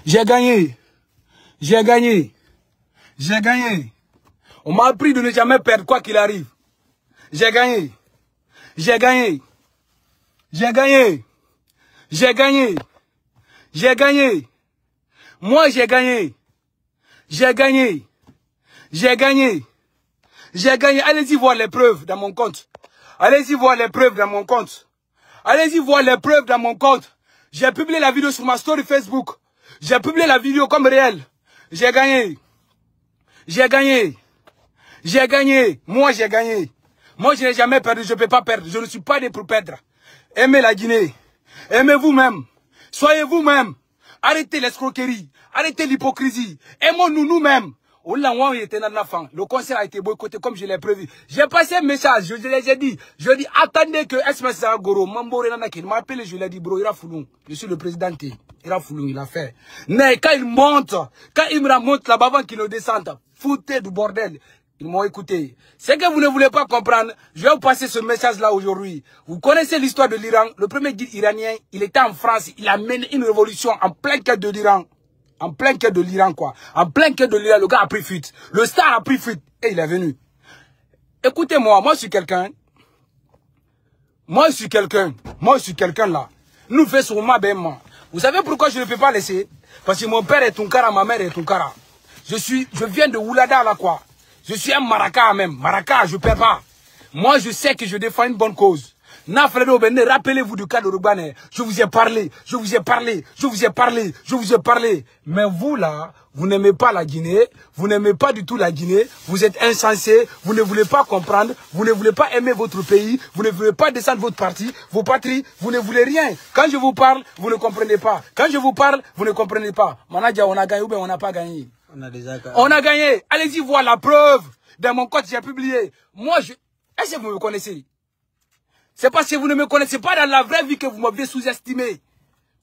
J'ai gagné. J'ai gagné. J'ai gagné. On m'a appris de ne jamais perdre quoi qu'il arrive. J'ai gagné. J'ai gagné. J'ai gagné. J'ai gagné. J'ai gagné. Moi, j'ai gagné. J'ai gagné. J'ai gagné. J'ai gagné. Allez-y voir les preuves dans mon compte. Allez-y voir les preuves dans mon compte. Allez-y voir les preuves dans mon compte. J'ai publié la vidéo sur ma story Facebook. J'ai publié la vidéo comme réel. J'ai gagné. J'ai gagné. J'ai gagné. Moi, j'ai gagné. Moi, je n'ai jamais perdu. Je ne peux pas perdre. Je ne suis pas né pour perdre. Aimez la Guinée. Aimez vous-même. Soyez vous-même. Arrêtez l'escroquerie. Arrêtez l'hypocrisie. Aimons-nous nous-mêmes. Le concert a été boycotté comme je l'ai prévu. J'ai passé un message, je les ai dit. Je dis, attendez que SMS Goro, Mambo Renanaki, il m'a appelé, je lui ai dit, bro, il a foulou. Je suis le président, il a foulou, il a fait. Mais quand il monte, quand il me remonte là-bas avant qu'il ne descende, foutez du bordel. Ils m'ont écouté. C'est que vous ne voulez pas comprendre. Je vais vous passer ce message-là aujourd'hui. Vous connaissez l'histoire de l'Iran. Le premier guide iranien, il était en France. Il a mené une révolution en plein cœur de l'Iran. En plein cœur de l'Iran, quoi. En plein cœur de l'Iran, le gars a pris fuite. Le star a pris fuite. Et il est venu. Écoutez-moi, moi je suis quelqu'un. Moi je suis quelqu'un là. Nous faisons ma bêtement. Vous savez pourquoi je ne peux pas laisser? Parce que mon père est Tunkara, ma mère est Tunkara. Je viens de Oulada là, quoi. Je suis un Maraka même. Maraka, je ne perds pas. Moi, je sais que je défends une bonne cause. Rappelez-vous du cas de Rubane. Je vous ai parlé, je vous ai parlé, je vous ai parlé, je vous ai parlé. Mais vous là, vous n'aimez pas la Guinée, vous n'aimez pas du tout la Guinée, vous êtes insensés, vous ne voulez pas comprendre, vous ne voulez pas aimer votre pays, vous ne voulez pas descendre votre parti, vos patries, vous ne voulez rien. Quand je vous parle, vous ne comprenez pas. Quand je vous parle, vous ne comprenez pas. Manadia, on a gagné ou bien on n'a pas gagné? On a gagné. Allez-y voir la preuve. Dans mon compte, j'ai publié. Moi, est-ce que vous me connaissez? C'est parce que vous ne me connaissez pas dans la vraie vie que vous m'avez sous-estimé.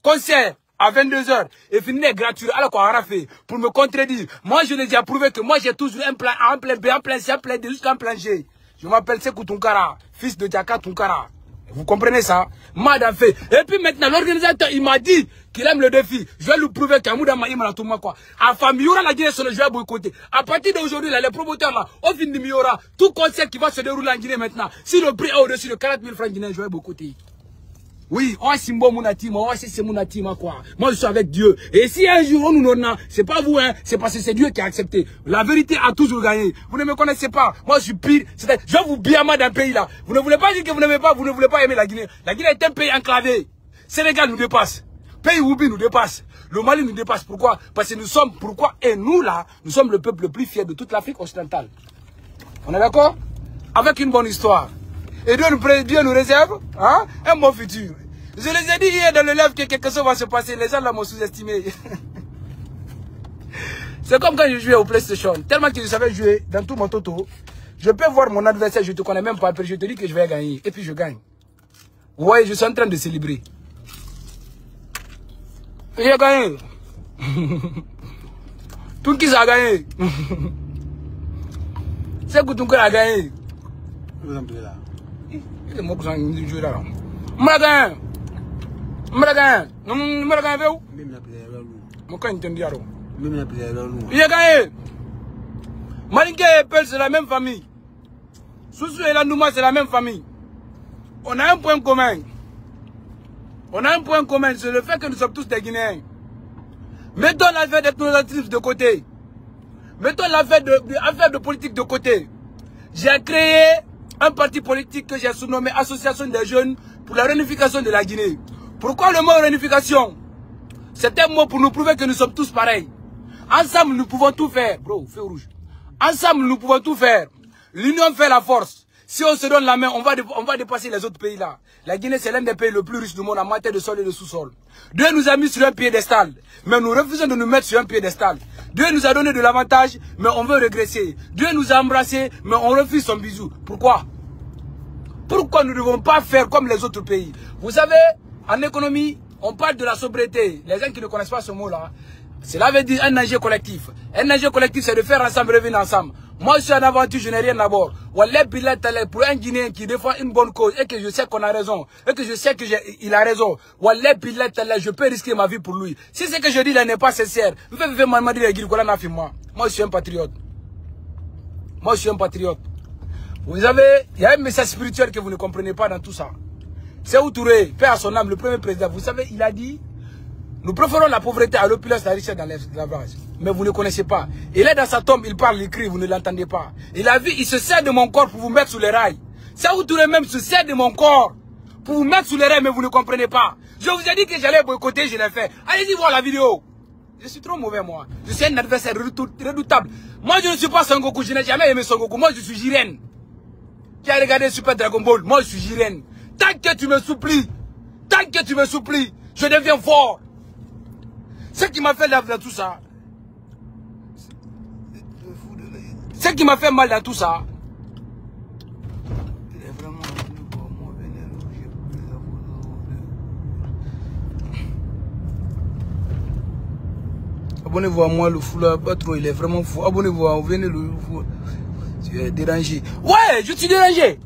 Concert à 22 h et fini gratuit. Alors qu'on a fait pour me contredire. Moi, je l'ai déjà prouvé que moi, j'ai toujours un plan A, un plan B, un plan C, un plan D, jusqu'à un plan G. Je m'appelle Sekou Tunkara, fils de Djaka Tunkara. Vous comprenez ça? Madame fait. Et puis maintenant, l'organisateur, il m'a dit qu'il aime le défi. Je vais lui prouver qu'Amouda Maïma tout quoi. À famille, il y aura la Guinée sur le jeu à boycotter. À partir d'aujourd'hui, les promoteurs là, au fin il y aura tout concert qui va se dérouler en Guinée maintenant. Si le prix est au-dessus de 40 000 francs guinéens, je vais boycotter. Oui, on Simbo Mounatima, on c'est Mounatima quoi. Moi je suis avec Dieu. Et si un jour on nous donne, c'est pas vous, hein, c'est parce que c'est Dieu qui a accepté. La vérité a toujours gagné. Vous ne me connaissez pas. Moi je suis pire. Je vous biama d'un pays là. Vous ne voulez pas dire que vous n'aimez pas, vous ne voulez pas aimer la Guinée. La Guinée est un pays enclavé. Sénégal nous dépasse. Pays Woubi nous dépasse. Le Mali nous dépasse. Pourquoi? Parce que nous sommes, pourquoi? Et nous là, nous sommes le peuple le plus fier de toute l'Afrique occidentale. On est d'accord? Avec une bonne histoire. Et Dieu nous réserve hein, un bon futur. Je les ai dit hier dans le live que quelque chose va se passer. Les gens là m'ont sous-estimé. C'est comme quand je jouais au PlayStation. Tellement que je savais jouer dans tout mon toto. Je peux voir mon adversaire, je ne te connais même pas. Après je te dis que je vais gagner. Et puis je gagne. Vous voyez, je suis en train de célébrer. J'ai gagné. Tout qui a gagné. C'est que tout a gagné. Il est mort pour ça, il joue là. Maragan! Maragan! Maragan, veut? Mon cas, il te dit alors. Il a gagné! Malinké et Peul, c'est la même famille. Soussou et Landouma, c'est la même famille. On a un point commun. On a un point commun, c'est le fait que nous sommes tous des Guinéens. Mettons l'affaire d'ethnocentralisme de côté. Mettons l'affaire de politique de côté. J'ai créé un parti politique que j'ai surnommé Association des jeunes pour la réunification de la Guinée. Pourquoi le mot réunification? C'est un mot pour nous prouver que nous sommes tous pareils. Ensemble, nous pouvons tout faire. Bro, feu rouge. Ensemble, nous pouvons tout faire. L'union fait la force. Si on se donne la main, on va dépasser les autres pays là. La Guinée, c'est l'un des pays les plus riches du monde en matière de sol et de sous-sol. Dieu nous a mis sur un piédestal, mais nous refusons de nous mettre sur un piédestal. Dieu nous a donné de l'avantage, mais on veut régresser. Dieu nous a embrassés, mais on refuse son bisou. Pourquoi? Pourquoi nous ne devons pas faire comme les autres pays? Vous savez, en économie, On parle de la sobriété. Les gens qui ne connaissent pas ce mot-là, cela veut dire un danger collectif. Un danger collectif, c'est de faire ensemble, revenir ensemble. Moi, je suis en aventure, je n'ai rien à voir. Wallah billah tallah, pour un Guinéen qui défend une bonne cause et que je sais qu'on a raison, et que je sais qu'il a raison, Wallah billah tallah, je peux risquer ma vie pour lui. Si ce que je dis là n'est pas sincère, vous faites moi. Moi, je suis un patriote. Moi, je suis un patriote. Vous avez, il y a un message spirituel que vous ne comprenez pas dans tout ça. C'est Touré, paix à son âme, le premier président. Vous savez, il a dit, nous préférons la pauvreté à l'opulence, la richesse dans l'esclavage. Mais vous ne connaissez pas. Il est dans sa tombe, il parle, il crie, vous ne l'entendez pas. Il a vu, il se sert de mon corps pour vous mettre sous les rails. Saoud Touré même se sert de mon corps pour vous mettre sous les rails, mais vous ne comprenez pas. Je vous ai dit que j'allais boycotter, je l'ai fait. Allez-y voir la vidéo. Je suis trop mauvais, moi. Je suis un adversaire redoutable. Moi, je ne suis pas Son Goku, je n'ai jamais aimé Son Goku. Moi, je suis Jiren. Qui a regardé Super Dragon Ball. Moi, je suis Jiren. Tant que tu me supplies, je deviens fort. Ce qui m'a fait mal dans tout ça, ce qui m'a fait mal dans tout ça, abonnez-vous à moi, le fou là, pas trop, il est vraiment fou. Abonnez-vous à moi, venez le fou. Tu es dérangé. Ouais, je suis dérangé.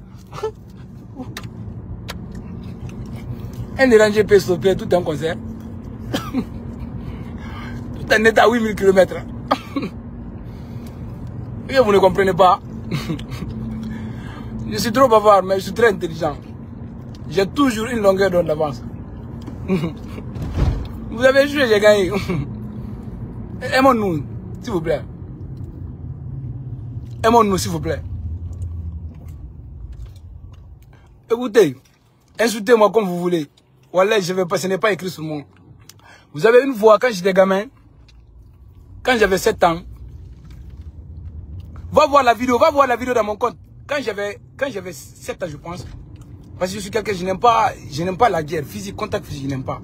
Un dérangé peut stopper tout un concert. Tout un état à 8000 km. Et vous ne comprenez pas. Je suis trop bavard, mais je suis très intelligent. J'ai toujours une longueur d'onde d'avance. Vous avez joué, j'ai gagné. Aimons-nous, s'il vous plaît. Aimons-nous, s'il vous plaît. Écoutez, insultez-moi comme vous voulez. Wallah, je vais pas, ce n'est pas écrit sur moi. Vous avez une fois, quand j'étais gamin, quand j'avais 7 ans, va voir la vidéo dans mon compte. Quand j'avais 7 ans, je pense. Parce que je suis quelqu'un, je n'aime pas la guerre, physique, contact physique, je n'aime pas.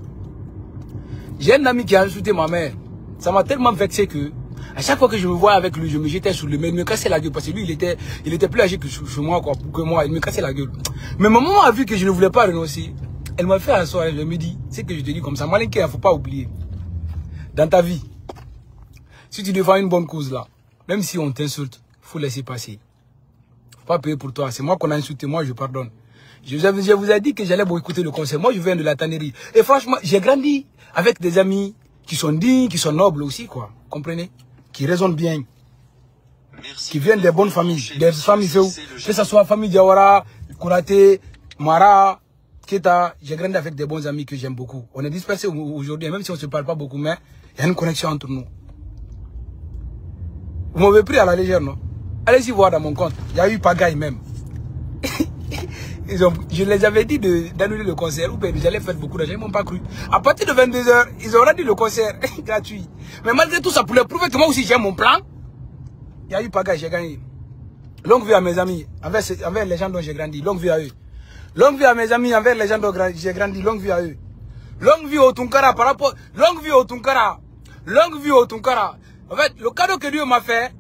J'ai un ami qui a insulté ma mère. Ça m'a tellement vexé que, à chaque fois que je me vois avec lui, je me jetais sur lui, mais il me cassait la gueule. Parce que lui, il était plus âgé que moi, quoi, que moi, il me cassait la gueule. Mais ma maman a vu que je ne voulais pas renoncer. Elle m'a fait asseoir, elle me dit, c'est que je te dis comme ça, Malinké, il ne faut pas oublier. Dans ta vie, si tu défends une bonne cause là, même si on t'insulte, il faut laisser passer. Il ne faut pas payer pour toi. C'est moi qu'on a insulté, moi je pardonne. Je vous ai dit que j'allais boycotter le concert. Moi je viens de la tannerie. Et franchement, j'ai grandi avec des amis qui sont dignes, qui sont nobles aussi, quoi. Comprenez? Qui raisonnent bien. Merci. Qui viennent des bonnes familles. Des familles, que ce soit famille Diawara, Kouraté, Mara, Keta. J'ai grandi avec des bons amis que j'aime beaucoup. On est dispersés aujourd'hui, même si on ne se parle pas beaucoup, mais il y a une connexion entre nous. Vous m'avez pris à la légère, non? Allez-y voir dans mon compte. Il y a eu pagaille même. Je les avais dit d'annuler le concert. Ou bien j'allais faire beaucoup d'argent. Ils ne m'ont pas cru. À partir de 22 h, ils auraient dit le concert gratuit. Mais malgré tout ça, pour leur prouver que moi aussi j'ai mon plan, il y a eu pagaille, j'ai gagné. Longue vie à mes amis, envers les gens dont j'ai grandi. Longue vie à eux. Longue vie à mes amis, envers les gens dont j'ai grandi. Longue vie à eux. Longue vie au Tunkara par rapport. Longue vie au Tunkara. Longue vie au Tunkara. En fait, le cadeau que Dieu m'a fait,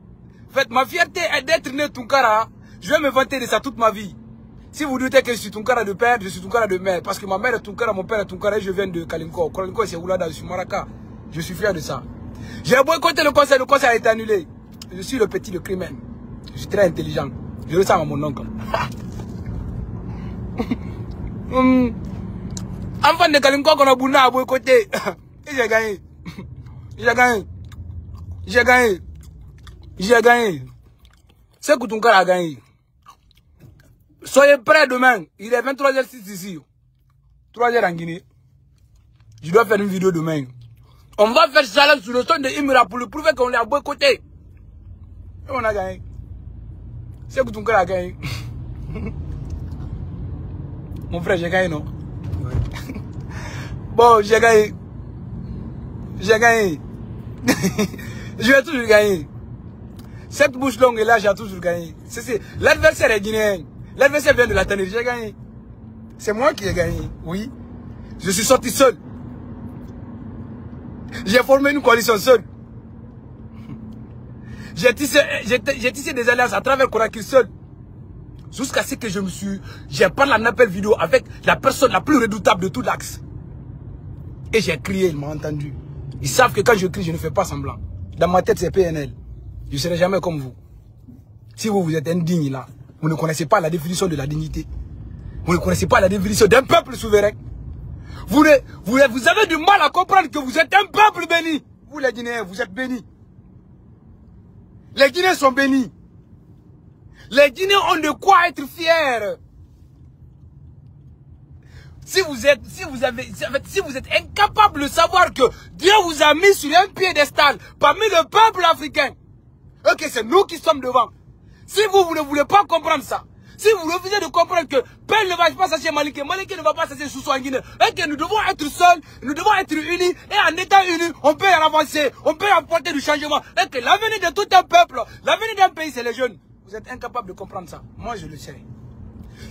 en fait, ma fierté est d'être né Tunkara. Je vais me vanter de ça toute ma vie. Si vous doutez que je suis Tunkara de père, je suis Tunkara de mère. Parce que ma mère est Tunkara, mon père est Tunkara et je viens de Kalinko. Kalinko, c'est Oulada, je suis Maraka. Je suis fier de ça. J'ai boycotté le concert a été annulé. Je suis le petit de Crimen. Je suis très intelligent. Je ressemble à mon oncle. Enfant de Kalinko, qu'on a bouna à boycotter. Et j'ai gagné. J'ai gagné. J'ai gagné. J'ai gagné. C'est que Tunkara a gagné. Soyez prêts demain. Il est 23h06 ici. 3h en Guinée. Je dois faire une vidéo demain. On va faire ça sur le son de Imira pour le prouver qu'on l'a boycotté. Et on a gagné. C'est que Tunkara a gagné. Mon frère, j'ai gagné, non? Ouais. Bon, j'ai gagné. J'ai gagné. Je vais toujours gagner. Cette bouche longue là, j'ai toujours gagné. L'adversaire est guinéen. L'adversaire vient de la tannerie, j'ai gagné. C'est moi qui ai gagné, oui. Je suis sorti seul. J'ai formé une coalition seule. J'ai tissé des alliances à travers Konakry seul. Jusqu'à ce que j'ai parlé en appel vidéo avec la personne la plus redoutable de tout l'axe. Et j'ai crié, ils m'ont entendu. Ils savent que quand je crie, je ne fais pas semblant. Dans ma tête, c'est PNL. Je ne serai jamais comme vous. Si vous, vous êtes indigne là, vous ne connaissez pas la définition de la dignité. Vous ne connaissez pas la définition d'un peuple souverain. Vous avez du mal à comprendre que vous êtes un peuple béni. Vous les Guinéens, vous êtes bénis. Les Guinéens sont bénis. Les Guinéens ont de quoi être fiers. Si vous êtes incapable de savoir que Dieu vous a mis sur un piédestal parmi le peuple africain, et que c'est nous qui sommes devant. Si vous ne voulez pas comprendre ça, si vous refusez de comprendre que Père ne va pas s'asseoir Maliké, Maliké ne va pas s'asseoir Sousso en Guinée, et que nous devons être seuls, nous devons être unis, et en étant unis, on peut avancer, on peut apporter du changement, et que l'avenir de tout un peuple, l'avenir d'un pays, c'est les jeunes. Vous êtes incapables de comprendre ça. Moi, je le sais.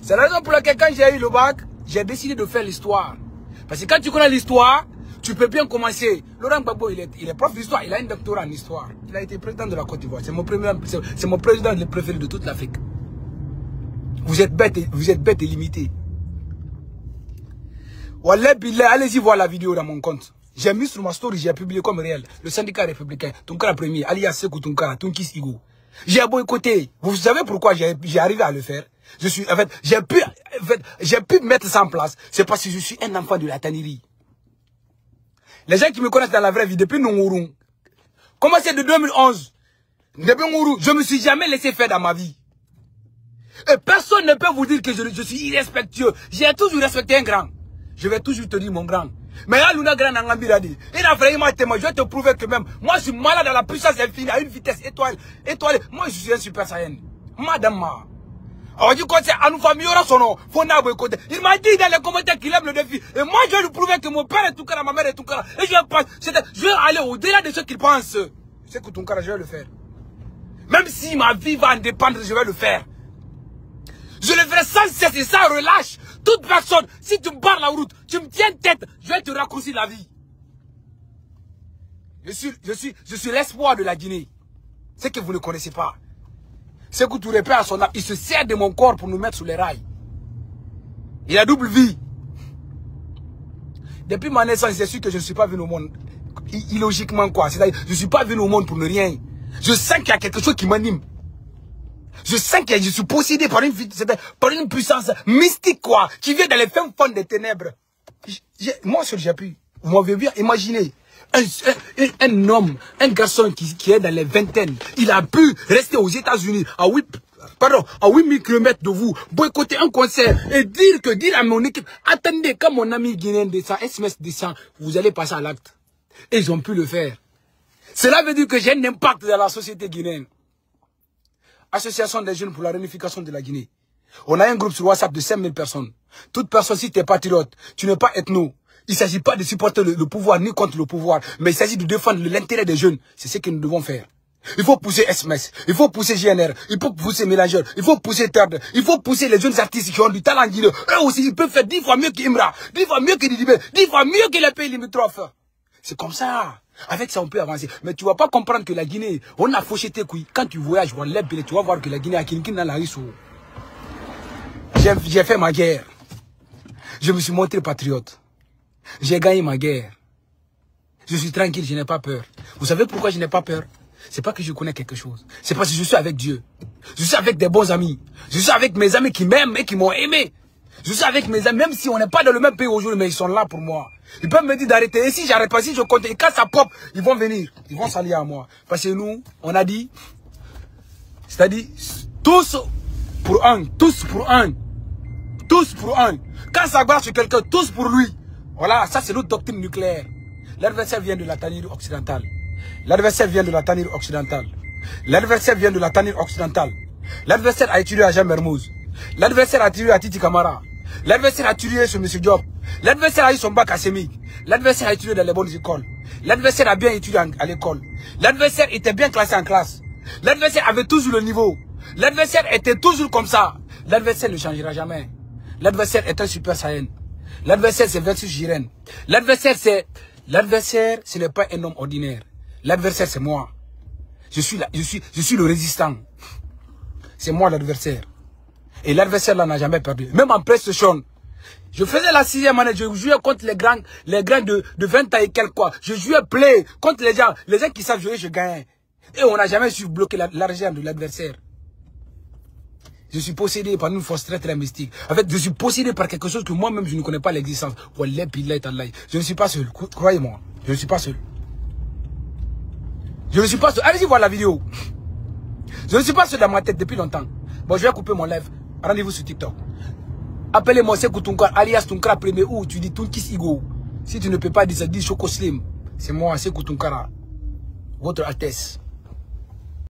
C'est la raison pour laquelle, quand j'ai eu le bac, j'ai décidé de faire l'histoire. Parce que quand tu connais l'histoire, tu peux bien commencer. Laurent Gbagbo, il est prof d'histoire, il a un doctorat en histoire. Il a été président de la Côte d'Ivoire. C'est mon président le préféré de toute l'Afrique. Vous êtes bêtes et limités. Wallah billah, allez-y voir la vidéo dans mon compte. J'ai mis sur ma story, j'ai publié comme réel. Le syndicat républicain, Tunkara premier, alias Sekou Tunkara, Tunkis Igo. J'ai boycotté. Vous savez pourquoi j'ai arrivé à le faire? J'ai pu mettre ça en place. C'est parce que je suis un enfant de la tannerie. Les gens qui me connaissent dans la vraie vie, depuis Nongourou, commencé de 2011, depuis Nongourou, je ne me suis jamais laissé faire dans ma vie. Et personne ne peut vous dire que je suis irrespectueux. J'ai toujours respecté un grand. Je vais toujours te dire mon grand. Mais là, Luna Grand Nangambiradi, il a vraiment été moi. Je vais te prouver que même, moi je suis malade à la puissance infinie, à une vitesse étoilée. Moi je suis un super saiyan. Madame Ma. Alors du coup, c'est Anoufa Miora son nom. Il m'a dit dans les commentaires qu'il aime le défi. Et moi je vais lui prouver que mon père est Tunkara, ma mère est Tunkara. Et je vais aller au-delà de ce qu'il pense. Je sais que Tunkara, je vais le faire. Même si ma vie va en dépendre, je vais le faire. Je le ferai sans cesse et sans relâche. Toute personne, si tu me barres la route, tu me tiens tête, je vais te raccourcir la vie. Je suis l'espoir de la Guinée. C'est que vous ne connaissez pas. C'est que tout répète à son âme. Il se sert de mon corps pour nous mettre sur les rails. Il a double vie. Depuis ma naissance, c'est sûr que je ne suis pas venu au monde. Illogiquement quoi. C'est-à-dire, je ne suis pas venu au monde pour ne rien. Je sens qu'il y a quelque chose qui m'anime. Je sens que je suis possédé par une puissance mystique, quoi, qui vient dans les fins fonds des ténèbres. Moi, seul, j'ai pu. Vous m'avez bien imaginé. Un homme, un garçon qui est dans les vingtaines, il a pu rester aux États-Unis à 8000 km de vous, boycotter un concert et dire à mon équipe, attendez, quand mon ami guinéen descend, SMS descend, vous allez passer à l'acte. Et ils ont pu le faire. Cela veut dire que j'ai un impact dans la société guinéenne. Association des jeunes pour la réunification de la Guinée. On a un groupe sur WhatsApp de 5000 personnes. Toute personne, si tu n'es patriote, tu n'es pas ethno. Il ne s'agit pas de supporter le pouvoir ni contre le pouvoir, mais il s'agit de défendre l'intérêt des jeunes. C'est ce que nous devons faire. Il faut pousser SMS, il faut pousser GNR, il faut pousser Mélangeur, il faut pousser Terde, il faut pousser les jeunes artistes qui ont du talent guinéen. Eux aussi, ils peuvent faire 10 fois mieux qu'Imra, 10 fois mieux que Didibé, 10 fois mieux que les pays limitrophes. C'est comme ça. Avec ça, on peut avancer. Mais tu ne vas pas comprendre que la Guinée, on a fauché tes couilles. Quand tu voyages, tu vas voir que la Guinée a quelqu'un dans la rue. J'ai fait ma guerre. Je me suis montré patriote. J'ai gagné ma guerre. Je suis tranquille, je n'ai pas peur. Vous savez pourquoi je n'ai pas peur? C'est pas que je connais quelque chose. C'est parce que je suis avec Dieu. Je suis avec des bons amis. Je suis avec mes amis qui m'aiment et qui m'ont aimé. Je suis avec mes amis, même si on n'est pas dans le même pays aujourd'hui, mais ils sont là pour moi. Ils peuvent me dire d'arrêter. Et si j'arrête pas, si je compte, et quand ça pop, ils vont venir. Ils vont s'allier à moi. Parce que nous, on a dit, c'est-à-dire, tous pour un, tous pour un, tous pour un. Quand ça barre sur quelqu'un, tous pour lui. Voilà, ça c'est notre doctrine nucléaire. L'adversaire vient de la tannerie occidentale. L'adversaire vient de la tannerie occidentale. L'adversaire vient de la tannerie occidentale. L'adversaire a étudié à Jean Mermoz. L'adversaire a tiré à Titi Camara. L'adversaire a tiré sur M. Diop. L'adversaire a eu son bac académique. L'adversaire a étudié dans les bonnes écoles. L'adversaire a bien étudié à l'école. L'adversaire était bien classé en classe. L'adversaire avait toujours le niveau. L'adversaire était toujours comme ça. L'adversaire ne changera jamais. L'adversaire est un super saiyan. L'adversaire c'est Versus Giren. L'adversaire ce n'est pas un homme ordinaire. L'adversaire c'est moi. Je suis le résistant. C'est moi l'adversaire. Et l'adversaire là n'a jamais perdu. Même en PlayStation, Je faisais la 6e année, je jouais contre les grands de 20 ans et quelques quoi. Je jouais play contre les gens qui savent jouer, je gagnais. Et on n'a jamais su bloquer l'argent de l'adversaire. Je suis possédé par une force très très mystique. En fait, je suis possédé par quelque chose que moi-même je ne connais pas l'existence. Je ne suis pas seul, croyez-moi. Je ne suis pas seul. Je ne suis pas seul. Allez-y voir la vidéo. Je ne suis pas seul dans ma tête depuis longtemps. Bon, je vais couper mon live. Rendez-vous sur TikTok. Appelez-moi Sekou Tunkara, alias Tunkara premier ou tu dis Tunkis Igo. Si tu ne peux pas dire ça, dis Choco Slim. C'est moi, Sekou Tunkara. Votre Altesse.